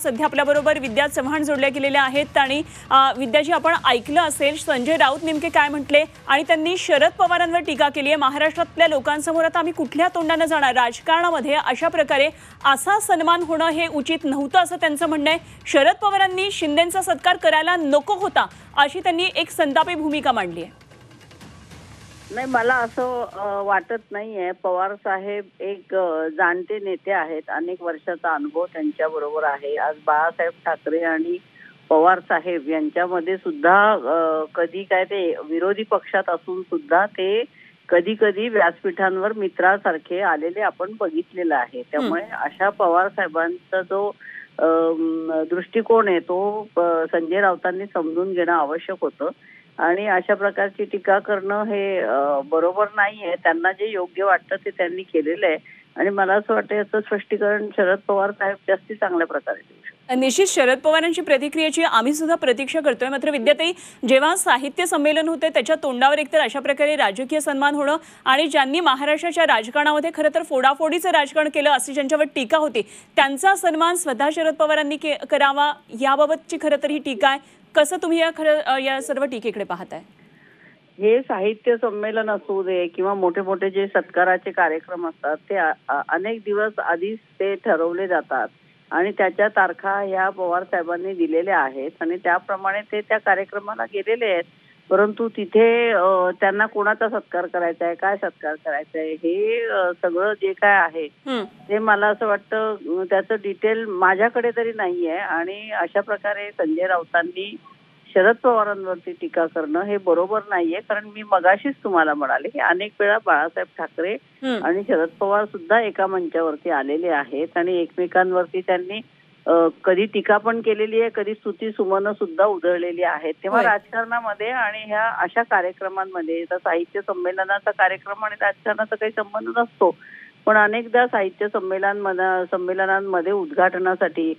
सध्या आपल्याबरोबर विद्या चव्हाण जोडल्या गेलेल्या आहेत आणि विद्याजी, आपण ऐकलं असेल संजय राऊत नेमके काय म्हटले आणि त्यांनी शरद पवारांवर टीका केली आहे। महाराष्ट्रातल्या लोकांसमोर आता आम्ही कुठल्या तोंडाने जाणार? राजकारणामध्ये अशा प्रकारे असा सन्मान होणं हे उचित नव्हतं असं त्यांचं म्हणणं आहे। शरद पवारांनी शिंदेंचा सत्कार करायला नको होता अशी त्यांनी एक संतापी भूमिका मांडली आहे। नाही, मला असं वाटत नाहीये। पवार साहेब एक जाणते नेते आहेत, अनेक वर्षाचा अनुभव त्यांच्या बरोबर आहे। आज बाळासाहेब ठाकरे आणि पवार साहेब यांच्यामध्ये सुद्धा कधी काय ते विरोधी पक्षात असून सुद्धा ते कधी कधी व्यासपीठांवर मित्रासारखे आलेले आपण बघितलेलं आहे। त्यामुळे अशा पवार साहेबांचा जो दृष्टिकोन आहे तो संजय राऊतांनी समजून घेणं आवश्यक होतं आणि अशा प्रकारची टीका करणं हे बरोबर नाहीये। त्यांना जे योग्य वाटतं ते त्यांनी केलेलं आहे आणि मला असं वाटतं याचं स्पष्टीकरण शरद पवार साहेब जास्ती चांगल्या प्रकारे देऊ शकतात। निश्चित शरद पवारांची प्रतिक्रियेची आम्ही सुद्धा प्रतीक्षा करतोय। मात्र विद्याताई, जेव्हा साहित्य संमेलन होते त्याच्या तोंडावर एकतर अशा प्रकारे राजकीय सन्मान होणं आणि ज्यांनी महाराष्ट्राच्या राजकारणामध्ये खरं तर फोडाफोडीचं राजकारण केलं अशी ज्यांच्यावर टीका होती त्यांचा सन्मान स्वतः शरद पवारांनी करावा याबाबतची खरं तर ही टीका आहे। कसं तुम्ही या सर्व टीकेकडे पाहताय? हे साहित्य संमेलन असू दे किंवा मोठे मोठे जे सत्काराचे कार्यक्रम असतात ते अनेक दिवस आधीच ते ठरवले जातात आणि त्याच्या तारखा ह्या पवार साहेबांनी दिलेल्या आहेत आणि त्याप्रमाणे ते त्या कार्यक्रमाला गेलेले आहेत। परंतु तिथे त्यांना कोणाचा सत्कार करायचा आहे, काय सत्कार करायचा आहे हे सगळं जे काय आहे ते मला असं वाटतं त्याचं डिटेल माझ्याकडे तरी नाहीये आणि अशा प्रकारे संजय राऊतांनी शरद पवारांवरती टीका करणं हे बरोबर नाहीये। कारण मी मगाशीच तुम्हाला म्हणाले की अनेक वेळा बाळासाहेब ठाकरे आणि शरद पवार सुद्धा एका मंचावरती आलेले आहेत आणि एकमेकांवरती त्यांनी कधी टीका पण केलेली आहे, कधी स्तुती सुमनं सुद्धा उधळलेली आहेत। तेव्हा राजकारणामध्ये आणि ह्या अशा कार्यक्रमांमध्ये साहित्य संमेलनाचा कार्यक्रम आणि राजकारणाचा काही संबंध नसतो, पण अनेकदा साहित्य संमेलनांमध्ये उद्घाटनासाठी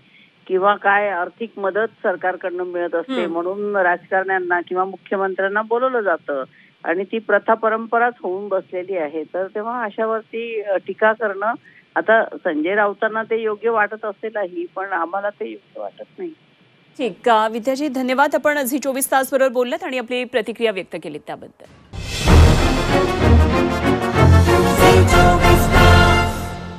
किंवा काय आर्थिक मदत सरकारकडनं मिळत असते म्हणून राजकारण्यांना किंवा मुख्यमंत्र्यांना बोलवलं जातं आणि ती प्रथा परंपराच होऊन बसलेली आहे। तर तेव्हा अशावरती टीका करणं आता संजय राऊतांना ते योग्य वाटत असेलही, पण आम्हाला ते योग्य वाटत नाही। ठीक, विद्याजी धन्यवाद। आपण झी 24 तास बरोबर बोललात आणि आपली प्रतिक्रिया व्यक्त केली त्याबद्दल।